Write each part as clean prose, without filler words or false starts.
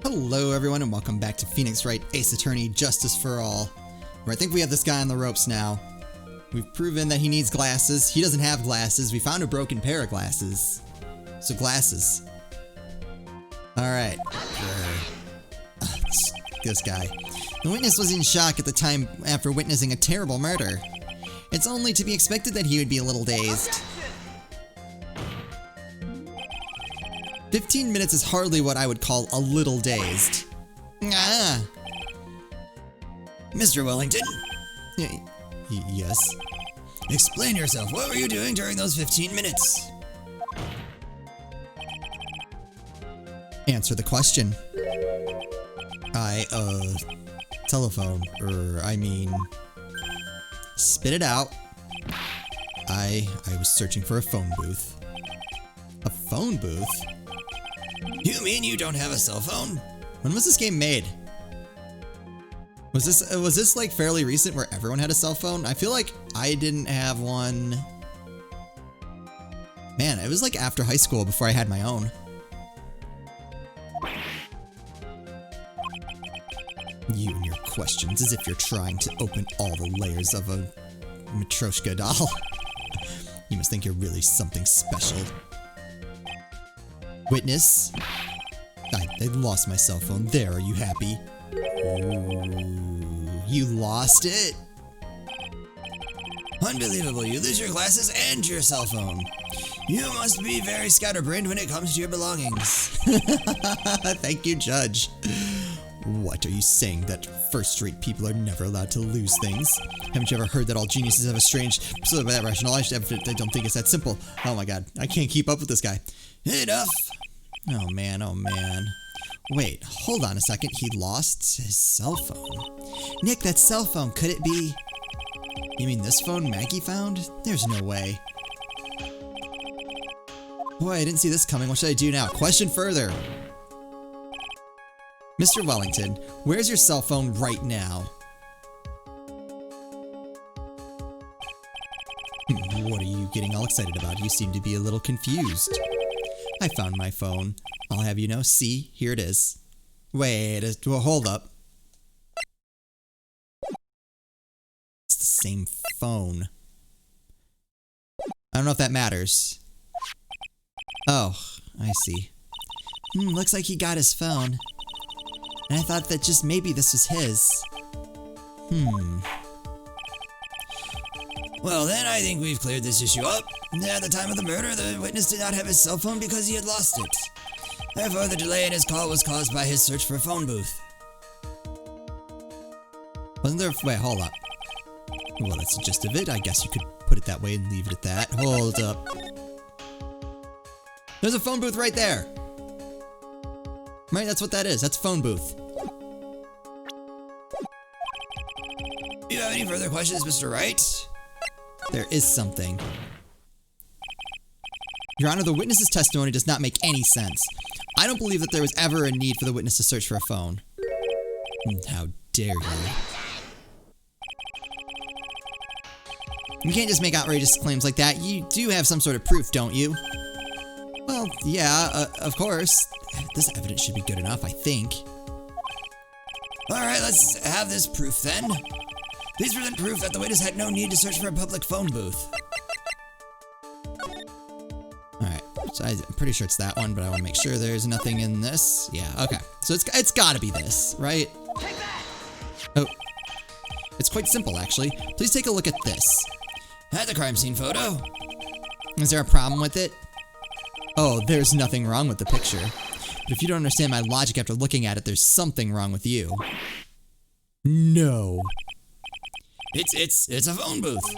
Hello everyone and welcome back to Phoenix Wright, Ace Attorney, Justice for All, where I think we have this guy on the ropes now. We've proven that he needs glasses. He doesn't have glasses. We found a broken pair of glasses. So glasses. Alright. This guy. The witness was in shock at the time after witnessing a terrible murder. It's only to be expected that he would be a little dazed. 15 minutes is hardly what I would call a little dazed. Ah! Mr. Wellington? Yes? Explain yourself. What were you doing during those 15 minutes? Answer the question. Telephone, spit it out. I was searching for a phone booth. A phone booth? You mean you don't have a cell phone? When was this game made? Was this like fairly recent where everyone had a cell phone? I feel like I didn't have one. Man, it was like after high school before I had my own. You and your questions, as if you're trying to open all the layers of a Matryoshka doll. You must think you're really something special. Witness? I lost my cell phone. There, are you happy? Ooh, you lost it? Unbelievable, you lose your glasses and your cell phone. You must be very scatterbrained when it comes to your belongings. Thank you, Judge. What, are you saying that first-rate people are never allowed to lose things? Haven't you ever heard that all geniuses have a strange... So by that rationale, I don't think it's that simple. Oh my god, I can't keep up with this guy. Enough! Oh man, oh man. Wait, hold on a second, he lost his cell phone. Nick, that cell phone, could it be... You mean this phone Maggie found? There's no way. Boy, I didn't see this coming. What should I do now? Question further. Mr. Wellington, where's your cell phone right now? What are you getting all excited about? You seem to be a little confused. I found my phone. I'll have you know. See, here it is. Wait, well, hold up. It's the same phone. I don't know if that matters. Oh, I see. Looks like he got his phone. And I thought that just maybe this was his. Well then, I think we've cleared this issue up. At the time of the murder, the witness did not have his cell phone because he had lost it. Therefore, the delay in his call was caused by his search for a phone booth. Wasn't there... Wait, hold up. Well, that's the gist of it. I guess you could put it that way and leave it at that. Hold up. There's a phone booth right there. Right, that's what that is. That's a phone booth. Do you have any further questions, Mr. Wright? There is something. Your Honor, the witness's testimony does not make any sense. I don't believe that there was ever a need for the witness to search for a phone. How dare you? You can't just make outrageous claims like that. You do have some sort of proof, don't you? Well, yeah, of course. This evidence should be good enough, I think. Alright, let's have this proof then. Please present proof that the witness had no need to search for a public phone booth. Alright, so I'm pretty sure it's that one, but I want to make sure there's nothing in this. Yeah, okay. So it's gotta be this, right? Oh. It's quite simple, actually. Please take a look at this. Had the crime scene photo. Is there a problem with it? Oh, there's nothing wrong with the picture. But if you don't understand my logic after looking at it, there's something wrong with you. No. It's a phone booth.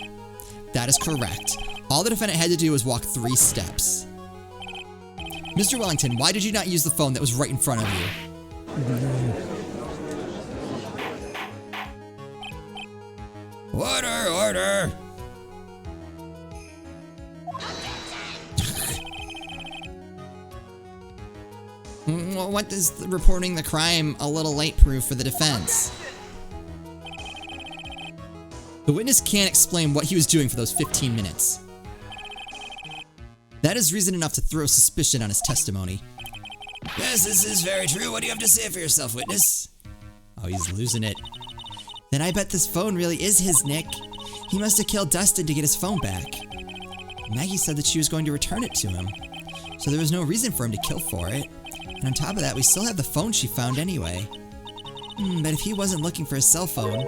That is correct. All the defendant had to do was walk 3 steps. Mr. Wellington, why did you not use the phone that was right in front of you? Order, order. What is reporting the crime a little late proof for the defense? The witness can't explain what he was doing for those 15 minutes. That is reason enough to throw suspicion on his testimony. Yes, this is very true. What do you have to say for yourself, witness? Oh, he's losing it. Then I bet this phone really is his, Nick. He must have killed Dustin to get his phone back. Maggie said that she was going to return it to him, so there was no reason for him to kill for it. And on top of that, we still have the phone she found anyway. But if he wasn't looking for his cell phone,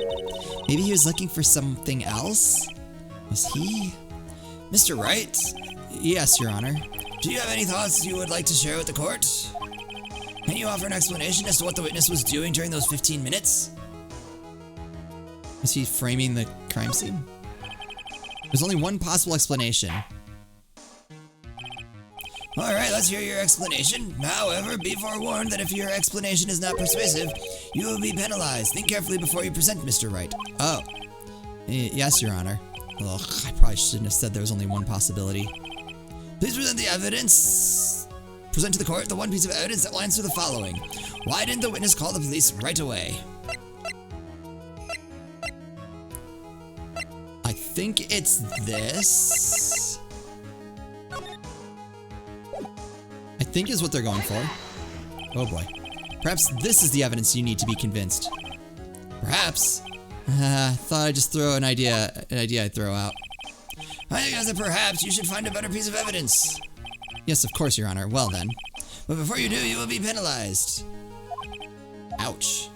maybe he was looking for something else? Was he? Mr. Wright? Yes, Your Honor. Do you have any thoughts you would like to share with the court? Can you offer an explanation as to what the witness was doing during those 15 minutes? Was he framing the crime scene? There's only one possible explanation. Alright, let's hear your explanation. However, be forewarned that if your explanation is not persuasive, you will be penalized. Think carefully before you present, Mr. Wright. Oh. Yes, Your Honor. Ugh, I probably shouldn't have said there was only one possibility. Please present the evidence. Present to the court the one piece of evidence that lines to the following. Why didn't the witness call the police right away? I think it's this. I think is what they're going for. Oh boy. Perhaps this is the evidence you need to be convinced. Perhaps. Thought I'd just throw an idea I'd throw out. I think that perhaps you should find a better piece of evidence. Yes, of course, Your Honor. Well then. But before you do, you will be penalized. Ouch.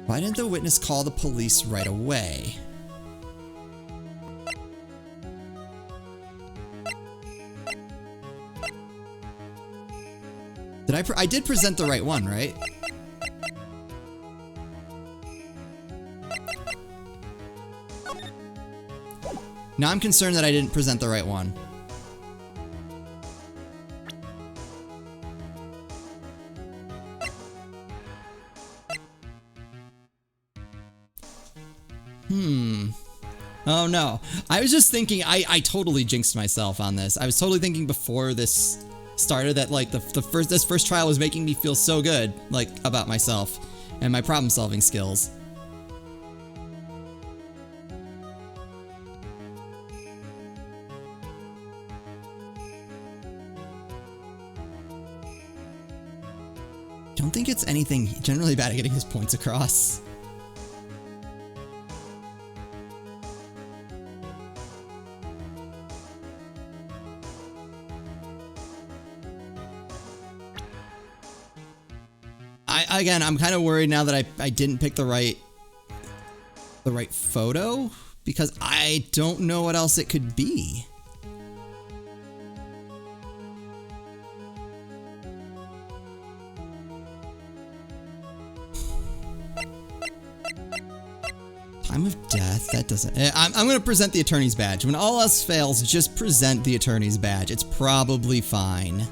Why didn't the witness call the police right away? I did present the right one, right? Now I'm concerned that I didn't present the right one. Oh no. I was just thinking, I totally jinxed myself on this. I was totally thinking before this started that like this first trial was making me feel so good, like, about myself and my problem solving skills. Don't think it's anything generally bad at getting his points across. Again, I'm kind of worried now that I didn't pick the right photo, because I don't know what else it could be. Time of death, that doesn't... I'm going to present the attorney's badge. When all else fails, just present the attorney's badge. It's probably fine.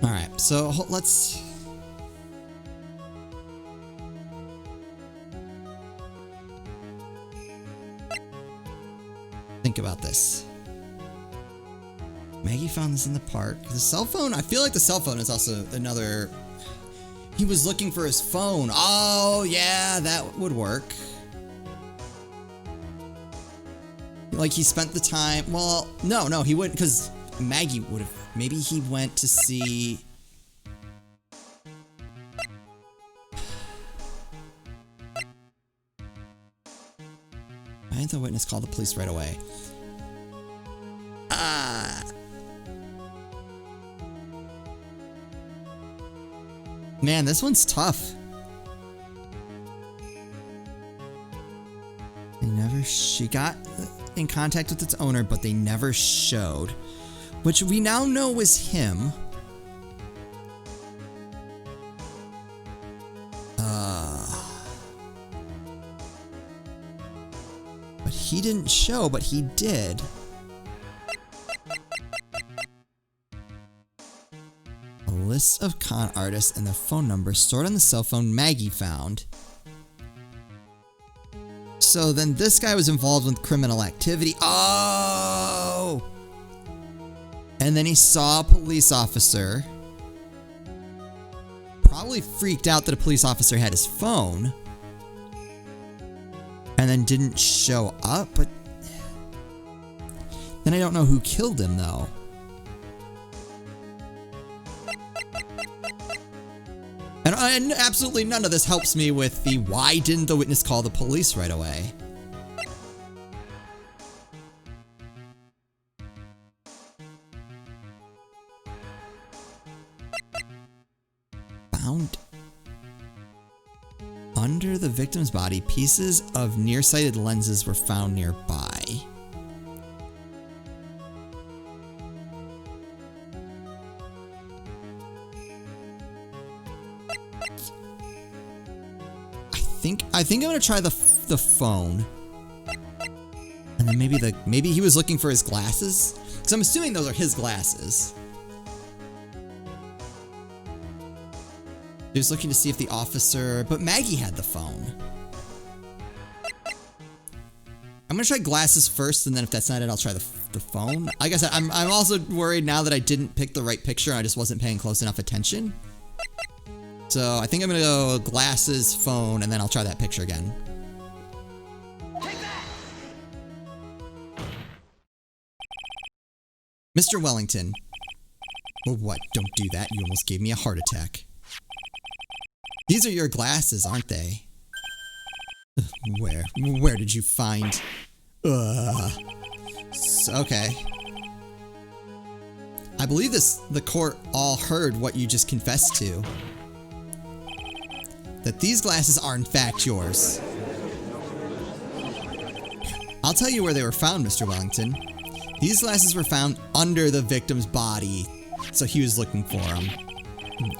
Alright, so let's... think about this. Maggie found this in the park. The cell phone? I feel like the cell phone is also another... He was looking for his phone. Oh, yeah, that would work. Like, he spent the time... Well, no, he wouldn't, because Maggie would have... Maybe he went to see... Why didn't the witness call the police right away? Man, this one's tough. She got in contact with its owner, but they never showed. Which we now know was him. But he didn't show, but he did. List of con artists and their phone numbers stored on the cell phone Maggie found. So then this guy was involved with criminal activity. Oh! And then he saw a police officer. Probably freaked out that a police officer had his phone. And then didn't show up, but then I don't know who killed him though. And absolutely none of this helps me with the why didn't the witness call the police right away? Found under the victim's body, pieces of nearsighted lenses were found nearby. I think I'm gonna try the phone, and then maybe he was looking for his glasses, because I'm assuming those are his glasses. He was looking to see if the officer, but Maggie had the phone. I'm gonna try glasses first, and then if that's not it, I'll try the phone. Like I said, I'm also worried now that I didn't pick the right picture. I just wasn't paying close enough attention. So I think I'm gonna go glasses, phone, and then I'll try that picture again. Mr. Wellington. Well, what? Don't do that. You almost gave me a heart attack. These are your glasses, aren't they? Where did you find? Okay. I believe the court all heard what you just confessed to. That these glasses are in fact yours. I'll tell you where they were found, Mr. Wellington. These glasses were found under the victim's body, so he was looking for them.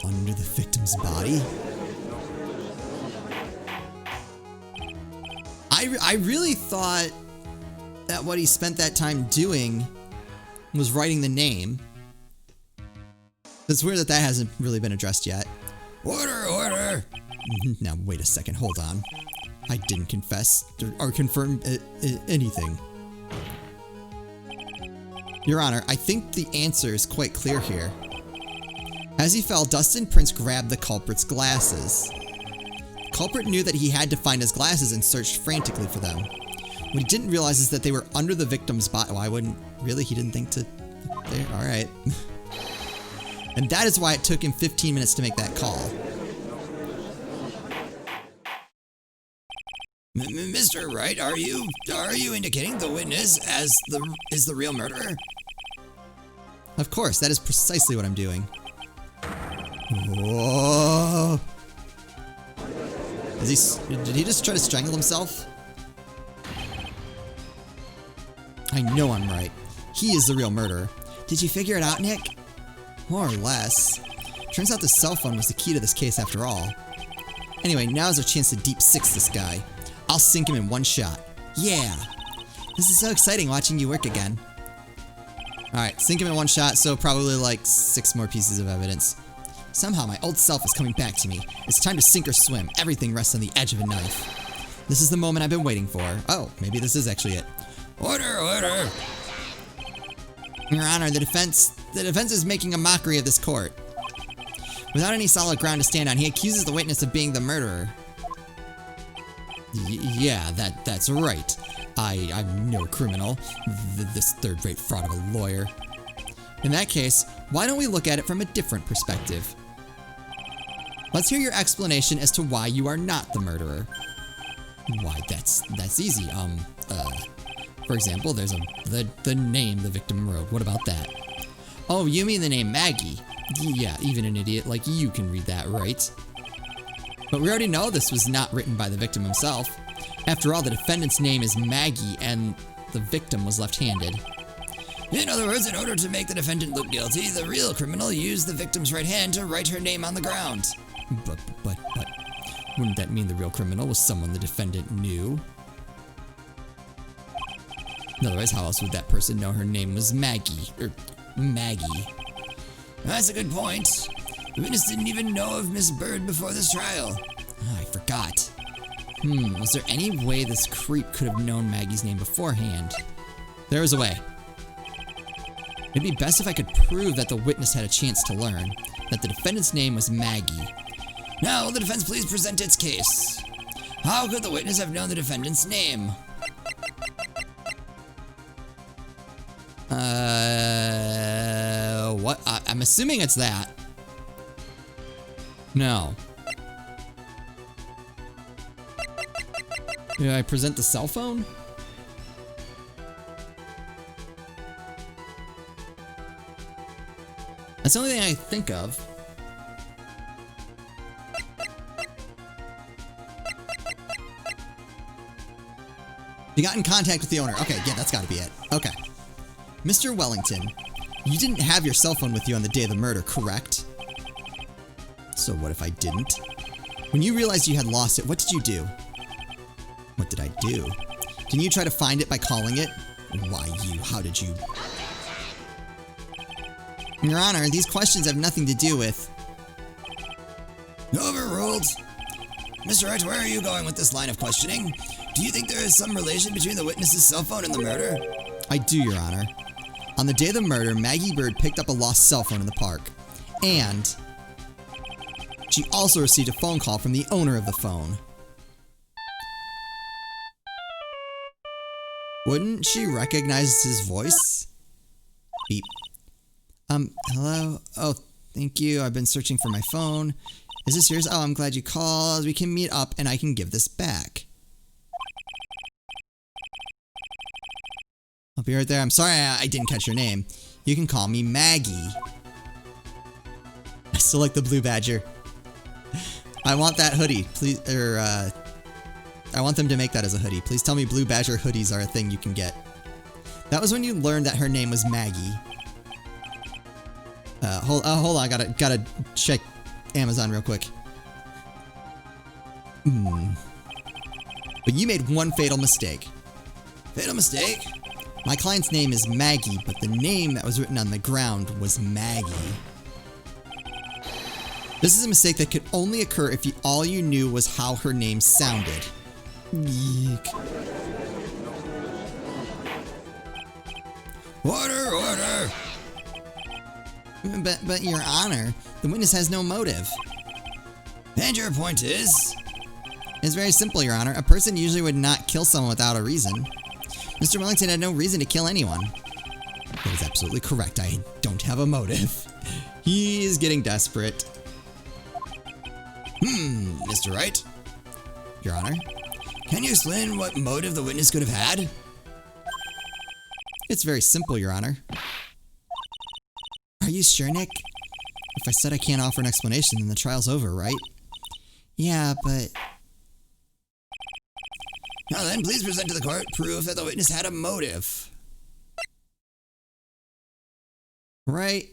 Under the victim's body? I really thought that what he spent that time doing was writing the name. It's weird that hasn't really been addressed yet. Order! Now, wait a second, hold on. I didn't confess or confirm anything. Your Honor, I think the answer is quite clear here. As he fell, Dustin Prince grabbed the culprit's glasses. The culprit knew that he had to find his glasses and searched frantically for them. What he didn't realize is that they were under the victim's body. Why wouldn't... Really? He didn't think to... There? Alright. And that is why it took him 15 minutes to make that call. Mr. Wright, are you indicating the witness is the real murderer? Of course, that is precisely what I'm doing. Whoa! Did he just try to strangle himself? I know I'm right. He is the real murderer. Did you figure it out, Nick? More or less. Turns out the cell phone was the key to this case after all. Anyway, now's our chance to deep six this guy. I'll sink him in one shot. Yeah! This is so exciting watching you work again. Alright, sink him in one shot, so probably like 6 more pieces of evidence. Somehow my old self is coming back to me. It's time to sink or swim. Everything rests on the edge of a knife. This is the moment I've been waiting for. Oh, maybe this is actually it. Order! Your Honor, the defense is making a mockery of this court. Without any solid ground to stand on, he accuses the witness of being the murderer. Yeah, that's right. I'm no criminal. This third-rate fraud of a lawyer. In that case, why don't we look at it from a different perspective? Let's hear your explanation as to why you are not the murderer. Why, that's easy. For example, there's the name the victim wrote. What about that? Oh, you mean the name Maggie? Yeah, even an idiot like you can read that, right? But we already know this was not written by the victim himself. After all, the defendant's name is Maggie, and the victim was left-handed. In other words, in order to make the defendant look guilty, the real criminal used the victim's right hand to write her name on the ground. But, wouldn't that mean the real criminal was someone the defendant knew? Otherwise, how else would that person know her name was Maggie? Maggie. That's a good point. The witness didn't even know of Miss Bird before this trial. Oh, I forgot. Was there any way this creep could have known Maggie's name beforehand? There was a way. It'd be best if I could prove that the witness had a chance to learn that the defendant's name was Maggie. Now, will the defense please present its case? How could the witness have known the defendant's name? What? I'm assuming it's that. No. Did I present the cell phone? That's the only thing I think of. You got in contact with the owner. Okay, yeah, that's gotta be it. Okay. Mr. Wellington, you didn't have your cell phone with you on the day of the murder, correct? So what if I didn't? When you realized you had lost it, what did you do? What did I do? Didn't you try to find it by calling it? Why you? How did you? Your Honor, these questions have nothing to do with... Overruled. Mr. Wright, where are you going with this line of questioning? Do you think there is some relation between the witness's cell phone and the murder? I do, Your Honor. On the day of the murder, Maggie Bird picked up a lost cell phone in the park. And she also received a phone call from the owner of the phone. Wouldn't she recognize his voice? Beep. Hello? Oh, thank you. I've been searching for my phone. Is this yours? Oh, I'm glad you called. We can meet up and I can give this back. I'll be right there. I'm sorry I didn't catch your name. You can call me Maggie. I still like the blue badger. I want that hoodie. Please, I want them to make that as a hoodie. Please tell me blue badger hoodies are a thing you can get. That was when you learned that her name was Maggie. Hold on. Gotta check Amazon real quick. But you made one fatal mistake. Fatal mistake? My client's name is Maggie, but the name that was written on the ground was Maggie. This is a mistake that could only occur if all you knew was how her name sounded. Yeek. Order, order! But Your Honor, the witness has no motive. And your point is? It's very simple, Your Honor. A person usually would not kill someone without a reason. Mr. Wellington had no reason to kill anyone. That is absolutely correct. I don't have a motive. He is getting desperate. Mr. Wright? Your Honor? Can you explain what motive the witness could have had? It's very simple, Your Honor. Are you sure, Nick? If I said I can't offer an explanation, then the trial's over, right? Yeah, but... Now then, please present to the court proof that the witness had a motive. Right?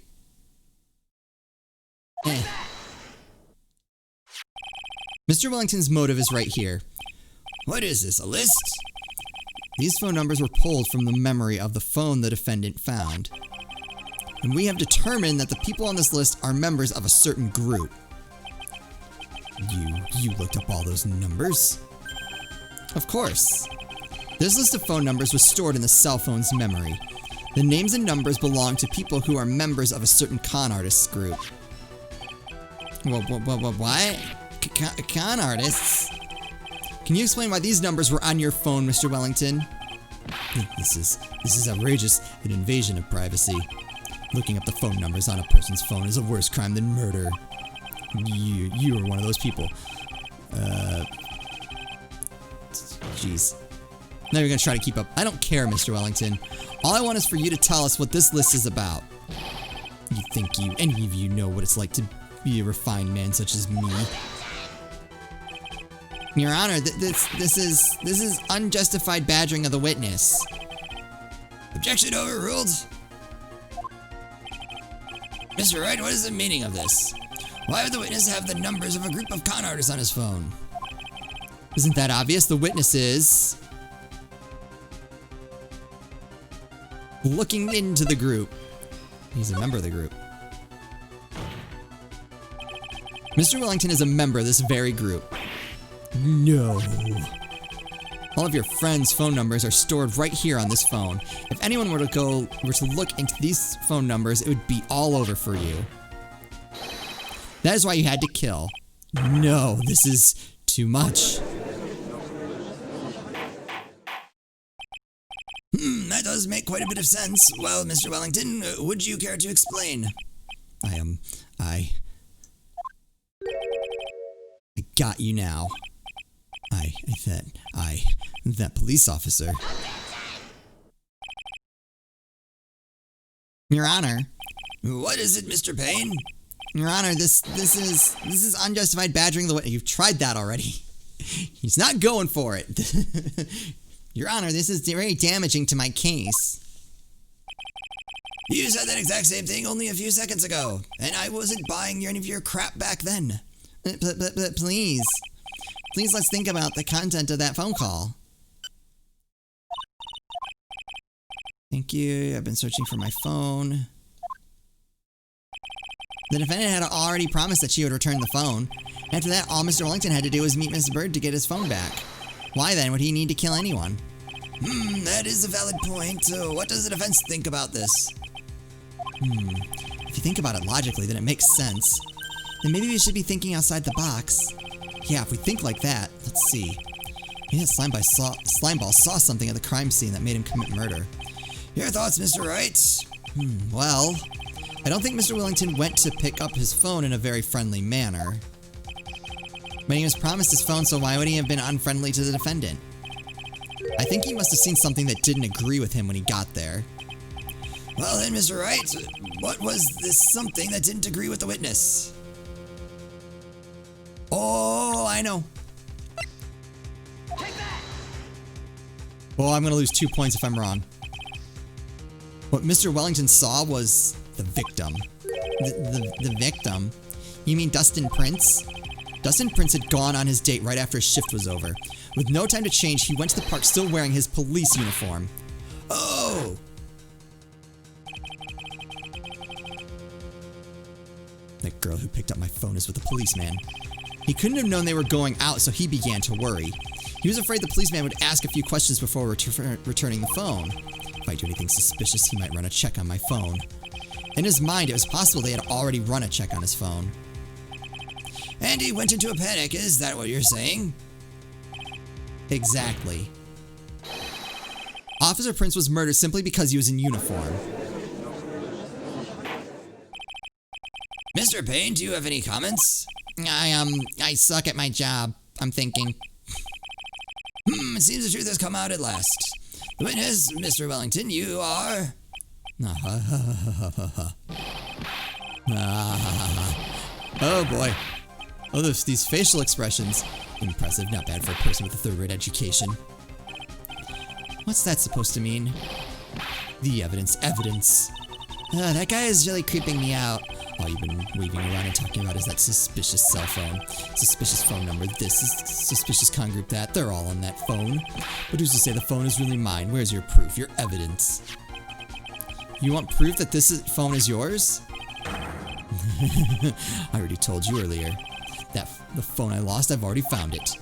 Mr. Wellington's motive is right here. What is this, a list? These phone numbers were pulled from the memory of the phone the defendant found. And we have determined that the people on this list are members of a certain group. You looked up all those numbers? Of course. This list of phone numbers was stored in the cell phone's memory. The names and numbers belong to people who are members of a certain con artists group. What? Con artists? Can you explain why these numbers were on your phone, Mr. Wellington? This is outrageous, an invasion of privacy. Looking up the phone numbers on a person's phone is a worse crime than murder. You are one of those people. Jeez. Now you're gonna try to keep up. I don't care, Mr. Wellington. All I want is for you to tell us what this list is about. You think any of you know what it's like to be a refined man such as me? Your Honor, this is unjustified badgering of the witness. Objection overruled. Mr. Wright, what is the meaning of this? Why would the witness have the numbers of a group of con artists on his phone? Isn't that obvious? The witness is looking into the group. He's a member of the group. Mr. Wellington is a member of this very group. No. All of your friends' phone numbers are stored right here on this phone. If anyone were to look into these phone numbers, it would be all over for you. That is why you had to kill. No, this is too much. That does make quite a bit of sense. Well, Mr. Wellington, would you care to explain? I got you now. That police officer. Your Honor. What is it, Mr. Payne? Your Honor, this is unjustified badgering the witness. You've tried that already. He's not going for it. Your Honor, this is very damaging to my case. You said that exact same thing only a few seconds ago, and I wasn't buying any of your crap back then. But please, let's think about the content of that phone call. Thank you. I've been searching for my phone. The defendant had already promised that she would return the phone. After that, all Mr. Wellington had to do was meet Miss Bird to get his phone back. Why then would he need to kill anyone? That is a valid point. What does the defense think about this? If you think about it logically, then it makes sense. Then maybe we should be thinking outside the box. Yeah, if we think like that, let's see. Maybe that Slimeball saw something at the crime scene that made him commit murder. Your thoughts, Mr. Wright? Well, I don't think Mr. Wellington went to pick up his phone in a very friendly manner. But he was promised his phone, so why would he have been unfriendly to the defendant? I think he must have seen something that didn't agree with him when he got there. Well then, Mr. Wright, what was this something that didn't agree with the witness? Oh, I know. Well, I'm gonna lose 2 points if I'm wrong. What Mr. Wellington saw was the victim. The victim? You mean Dustin Prince? Dustin Prince had gone on his date right after his shift was over. With no time to change, he went to the park still wearing his police uniform. Oh! That girl who picked up my phone is with the policeman. He couldn't have known they were going out, so he began to worry. He was afraid the policeman would ask a few questions before returning the phone. If I do anything suspicious, he might run a check on my phone. In his mind, it was possible they had already run a check on his phone. And he went into a panic, is that what you're saying? Exactly. Officer Prince was murdered simply because he was in uniform. Mr. Payne, do you have any comments? I suck at my job, I'm thinking. It seems the truth has come out at last. The witness, Mr. Wellington, you are... Oh boy. Oh, these facial expressions. Impressive, not bad for a person with a third-grade education. What's that supposed to mean? The evidence. That guy is really creeping me out. All you've been waving around and talking about is that suspicious cell phone. Suspicious phone number this, is suspicious con group that. They're all on that phone. But who's to say the phone is really mine? Where's your proof? Your evidence? You want proof that phone is yours? I already told you earlier. The phone I lost, I've already found it.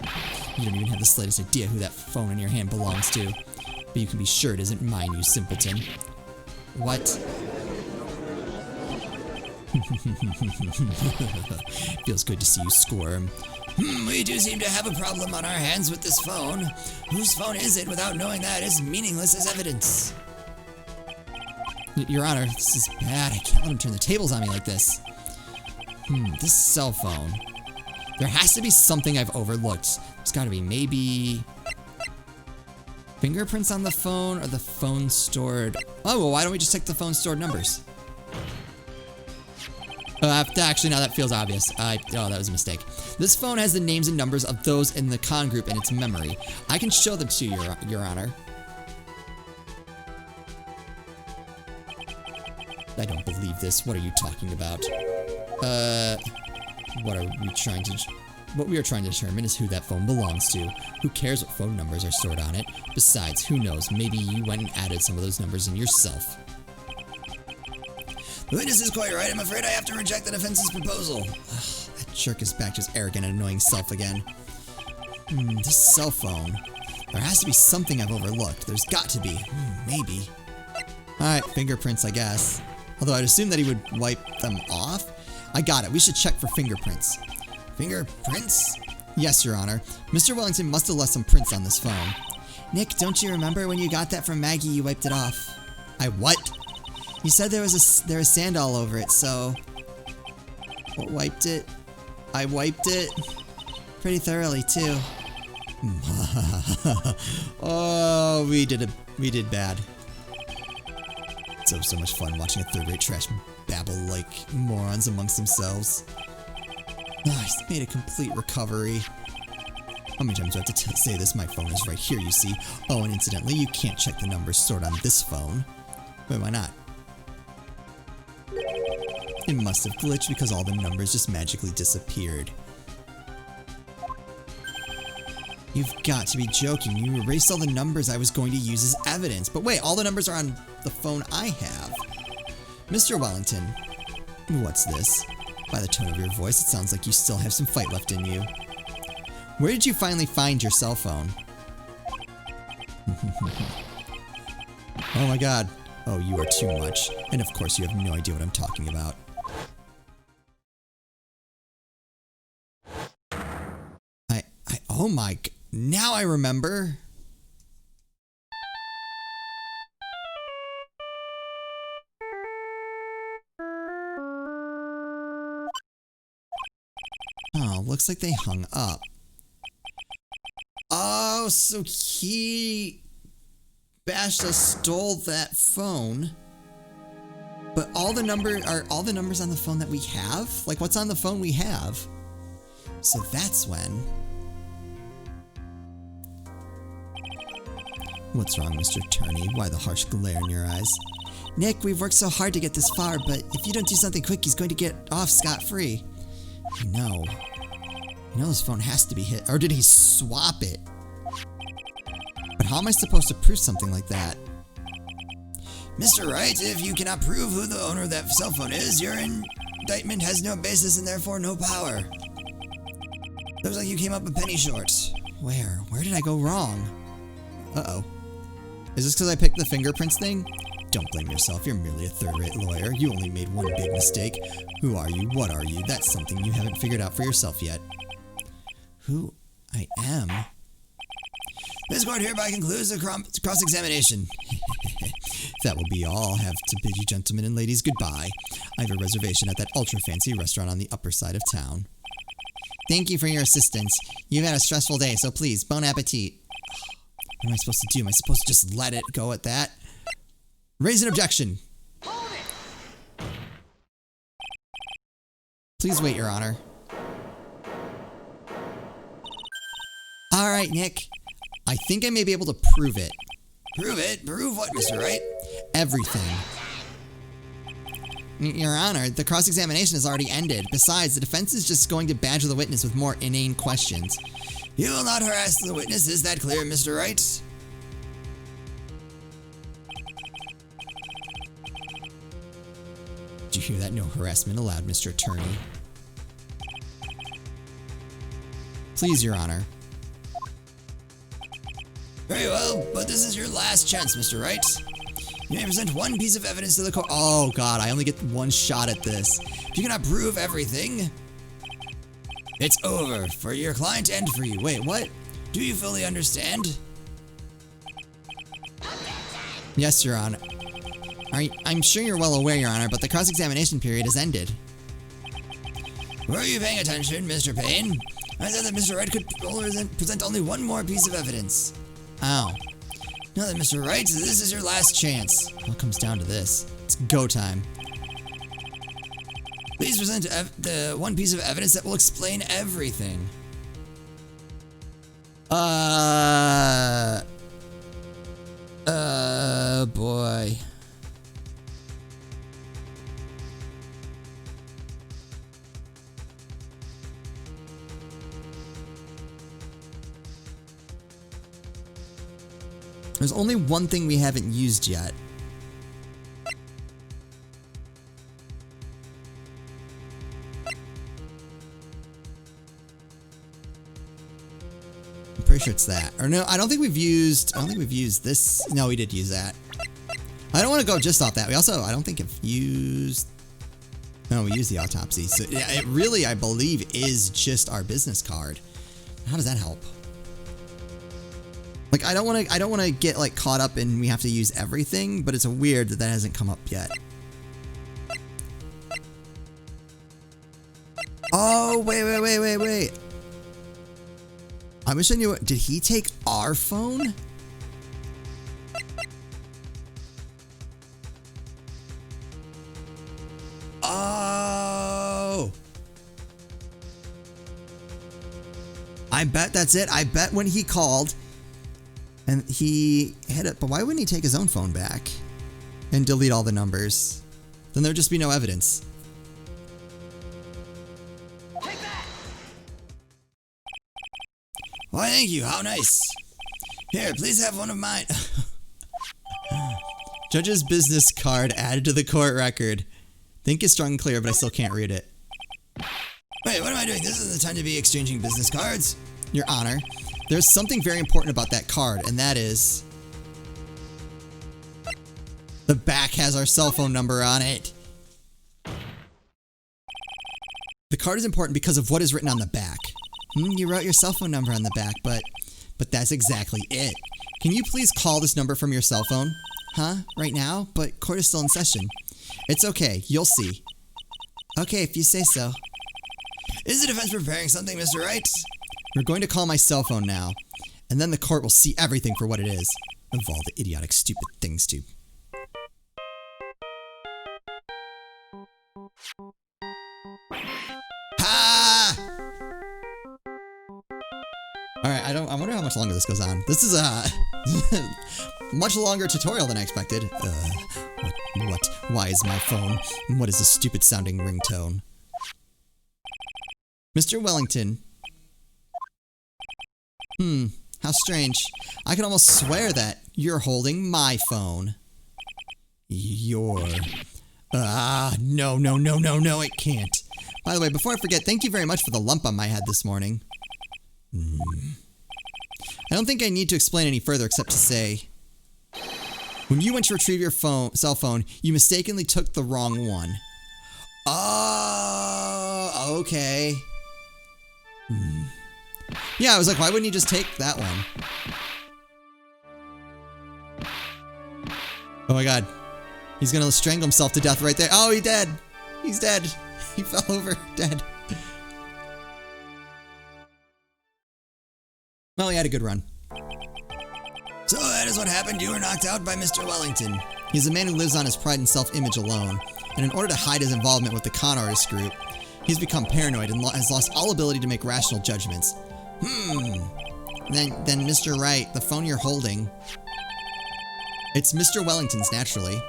You don't even have the slightest idea who that phone in your hand belongs to. But you can be sure it isn't mine, you simpleton. What? Feels good to see you squirm. We do seem to have a problem on our hands with this phone. Whose phone is it without knowing that is meaningless as evidence? Your Honor, this is bad. I can't let him turn the tables on me like this. This cell phone. There has to be something I've overlooked. There's gotta be maybe... fingerprints on the phone, or the phone stored... Oh, well, why don't we just take the phone stored numbers? Actually, now that feels obvious. Oh, that was a mistake. This phone has the names and numbers of those in the con group in its memory. I can show them to you, Your Honor. I don't believe this. What are you talking about? What we are trying to determine is who that phone belongs to. Who cares what phone numbers are stored on it? Besides, who knows? Maybe you went and added some of those numbers in yourself. The witness is quite right. I'm afraid I have to reject the defense's proposal. That jerk is back to his arrogant and annoying self again. This cell phone. There has to be something I've overlooked. There's got to be. Maybe. Alright, fingerprints, I guess. Although I'd assume that he would wipe them off. I got it. We should check for fingerprints. Fingerprints? Yes, Your Honor. Mr. Wellington must have left some prints on this phone. Nick, don't you remember when you got that from Maggie, you wiped it off? I what? You said there was sand all over it, so... What wiped it? I wiped it? Pretty thoroughly, too. Oh, we did bad. It's so much fun watching a third-rate trash babble like morons amongst themselves. Oh, he's made a complete recovery. How many times do I have to say this? My phone is right here, you see. Oh, and incidentally, you can't check the numbers stored on this phone. Wait, why not? It must have glitched because all the numbers just magically disappeared. You've got to be joking. You erased all the numbers I was going to use as evidence. But wait, all the numbers are on the phone I have. Mr. Wellington. What's this? By the tone of your voice, it sounds like you still have some fight left in you. Where did you finally find your cell phone? Oh my god. Oh, you are too much. And of course you have no idea what I'm talking about. Oh my... Now I remember. Oh, looks like they hung up. Oh, so he... Bashta stole that phone. But all the numbers on the phone that we have? Like, what's on the phone we have? So that's when... What's wrong, Mr. Turney? Why the harsh glare in your eyes? Nick, we've worked so hard to get this far, but if you don't do something quick, he's going to get off scot-free. I know. You know this phone has to be hit. Or did he swap it? But how am I supposed to prove something like that? Mr. Wright, if you cannot prove who the owner of that cell phone is, your indictment has no basis and therefore no power. Looks like you came up a penny short. Where? Where did I go wrong? Uh-oh. Is this because I picked the fingerprints thing? Don't blame yourself, you're merely a third-rate lawyer. You only made one big mistake. Who are you? What are you? That's something you haven't figured out for yourself yet. Who I am? This court hereby concludes the cross-examination. That will be all. I'll have to bid you gentlemen and ladies goodbye. I have a reservation at that ultra-fancy restaurant on the upper side of town. Thank you for your assistance. You've had a stressful day, so please, bon appetit. What am I supposed to do? Am I supposed to just let it go at that? Raise an objection. Please wait, Your Honor. Alright, Nick. I think I may be able to prove it. Prove it? Prove what, Mr. Wright? Everything. Your Honor, the cross-examination has already ended. Besides, the defense is just going to badger the witness with more inane questions. You will not harass the witness, is that clear, Mr. Wright? Did you hear that? No harassment allowed, Mr. Attorney. Please, Your Honor. Very well, but this is your last chance, Mr. Wright. You may present one piece of evidence to the court. Oh god, I only get one shot at this. If you cannot prove everything, it's over for your client and for you. Wait, what? Do you fully understand? Yes, Your Honor. I'm sure you're well aware, Your Honor, but the cross-examination period has ended. Were you paying attention, Mr. Payne? I said that Mr. Wright could present only one more piece of evidence. Ow. Now that Mr. Wright, this is your last chance. It all comes down to this. It's go time. Please present the one piece of evidence that will explain everything. Boy. There's only one thing we haven't used yet. I'm pretty sure it's that. Or no, I don't think we've used this. No, we did use that. I don't want to go just off that. We also, I don't think have used... No, we used the autopsy. So yeah, it really, I believe, is just our business card. How does that help? Like, I don't want to get like caught up in we have to use everything, but it's weird that that hasn't come up yet. Oh, wait. I wish I knew what, did he take our phone? Oh. I bet that's it. I bet when he called and he hit it, but why wouldn't he take his own phone back and delete all the numbers? Then there'd just be no evidence. Why, thank you. How nice. Here, please have one of mine. Judge's business card added to the court record. Think is strong and clear, but I still can't read it. Wait, what am I doing? This isn't the time to be exchanging business cards. Your Honor, there's something very important about that card, and that is... the back has our cell phone number on it. The card is important because of what is written on the back. You wrote your cell phone number on the back, but that's exactly it. Can you please call this number from your cell phone? Huh? Right now? But court is still in session. It's okay. You'll see. Okay, if you say so. Is the defense preparing something, Mr. Wright? We're going to call my cell phone now, and then the court will see everything for what it is. Of all the idiotic, stupid things to... Ha! Alright, I wonder how much longer this goes on. This is a much longer tutorial than I expected. What? Why is my phone? What is this stupid sounding ringtone? Mr. Wellington. How strange. I can almost swear that you're holding my phone. No, it can't. By the way, before I forget, thank you very much for the lump on my head this morning. I don't think I need to explain any further except to say, when you went to retrieve your cell phone, you mistakenly took the wrong one. Oh, okay. Yeah, I was like, why wouldn't you just take that one? Oh my god. He's gonna strangle himself to death right there. Oh, he's dead. He's dead. He fell over, dead. Well, he had a good run. So that is what happened. You were knocked out by Mr. Wellington. He's a man who lives on his pride and self-image alone, and in order to hide his involvement with the con artist group, he's become paranoid and has lost all ability to make rational judgments. Then Mr. Wright, the phone you're holding, it's Mr. Wellington's, naturally.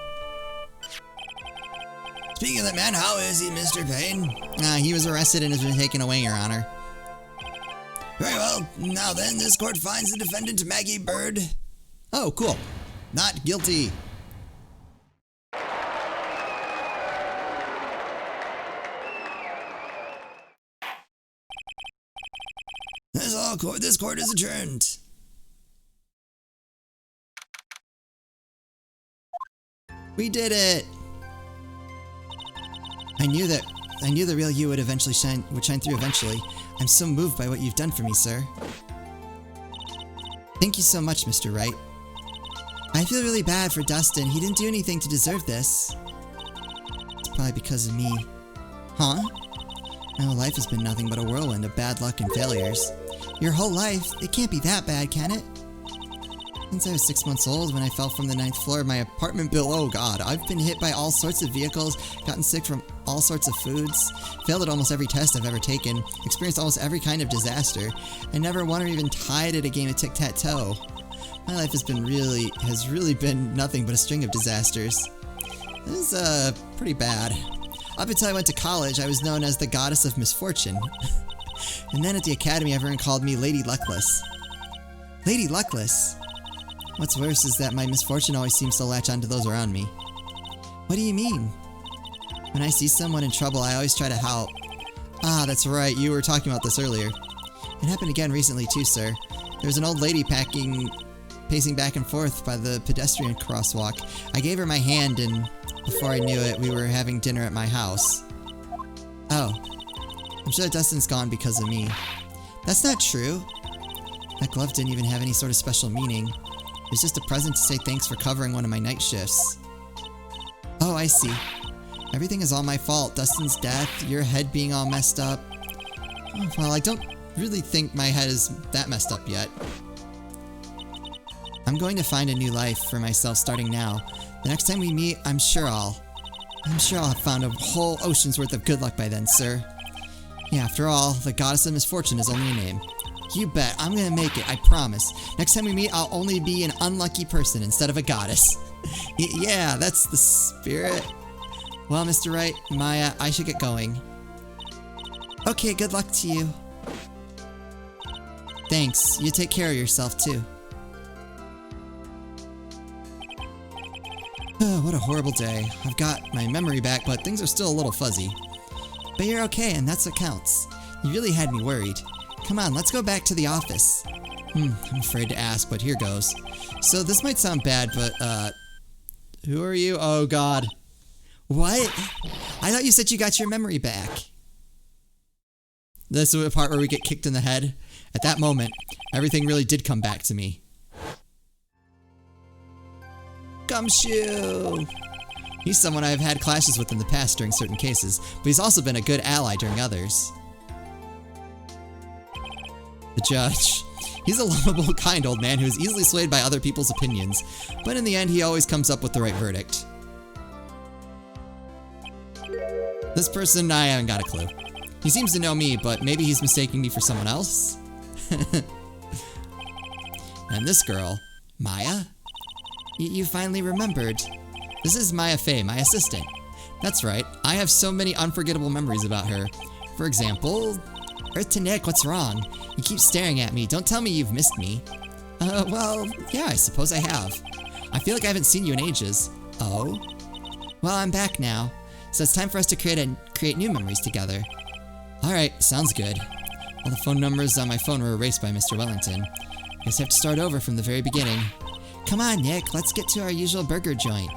Speaking of that man, how is he, Mr. Payne? He was arrested and has been taken away, Your Honor. Very well. Now then, this court finds the defendant, Maggie Bird. Oh, cool. Not guilty. This court is adjourned. We did it. I knew the real you would shine through eventually. I'm so moved by what you've done for me, sir. Thank you so much, Mr. Wright. I feel really bad for Dustin. He didn't do anything to deserve this. It's probably because of me. Huh? My whole life has been nothing but a whirlwind of bad luck and failures. Your whole life? It can't be that bad, can it? Since I was 6 months old when I fell from the 9th floor of my apartment building. Oh god, I've been hit by all sorts of vehicles, gotten sick from all sorts of foods, failed at almost every test I've ever taken, experienced almost every kind of disaster, and never won or even tied at a game of tic-tac-toe. My life has really been nothing but a string of disasters. This is, pretty bad. Up until I went to college, I was known as the Goddess of Misfortune. And then at the academy, everyone called me Lady Luckless. Lady Luckless? What's worse is that my misfortune always seems to latch onto those around me. What do you mean? When I see someone in trouble, I always try to help. Ah, that's right, you were talking about this earlier. It happened again recently too, sir. There's an old lady pacing back and forth by the pedestrian crosswalk. I gave her my hand, and before I knew it, we were having dinner at my house. Oh. I'm sure that Dustin's gone because of me. That's not true. That glove didn't even have any sort of special meaning. It was just a present to say thanks for covering one of my night shifts. Oh, I see. Everything is all my fault. Dustin's death, your head being all messed up. Oh, well, I don't really think my head is that messed up yet. I'm going to find a new life for myself starting now. The next time we meet, I'm sure I'll have found a whole ocean's worth of good luck by then, sir. Yeah, after all, the goddess of misfortune is only a name. You bet, I'm gonna make it, I promise. Next time we meet, I'll only be an unlucky person instead of a goddess. Yeah, that's the spirit. Well, Mr. Wright, Maya, I should get going. Okay, good luck to you. Thanks, you take care of yourself too. Oh, what a horrible day. I've got my memory back, but things are still a little fuzzy. But you're okay, and that's what counts. You really had me worried. Come on, let's go back to the office. I'm afraid to ask, but here goes. So this might sound bad, but, who are you? Oh, God. What? I thought you said you got your memory back. This is the part where we get kicked in the head. At that moment, everything really did come back to me. Gumshoe! He's someone I've had clashes with in the past during certain cases, but he's also been a good ally during others. The judge. He's a lovable, kind old man who is easily swayed by other people's opinions, but in the end he always comes up with the right verdict. This person, I haven't got a clue. He seems to know me, but maybe he's mistaking me for someone else? And this girl, Maya? You finally remembered. This is Maya Fey, my assistant. That's right, I have so many unforgettable memories about her. For example, Earth to Nick, what's wrong? You keep staring at me, don't tell me you've missed me. Well, yeah, I suppose I have. I feel like I haven't seen you in ages. Oh? Well, I'm back now, so it's time for us to create new memories together. Alright, sounds good. All the phone numbers on my phone were erased by Mr. Wellington. Guess I have to start over from the very beginning. Come on, Nick, let's get to our usual burger joint.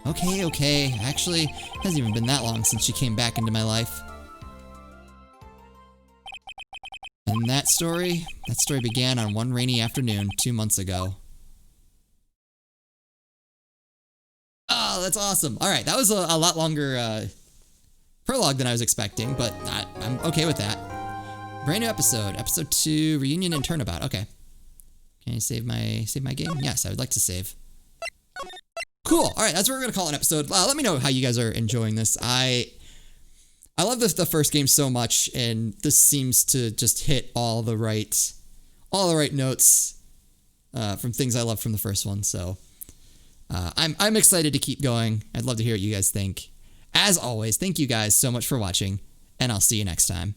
Okay. Actually, it hasn't even been that long since she came back into my life. And that story began on one rainy afternoon 2 months ago. Oh, that's awesome. Alright, that was a lot longer prologue than I was expecting, but I'm okay with that. Brand new episode, episode 2, reunion and turnabout. Okay. Can I save my game? Yes, I would like to save. Cool. All right, that's what we're gonna call an episode. Let me know how you guys are enjoying this. I love the first game so much, and this seems to just hit all the right notes from things I love from the first one. So I'm excited to keep going. I'd love to hear what you guys think. As always, thank you guys so much for watching, and I'll see you next time.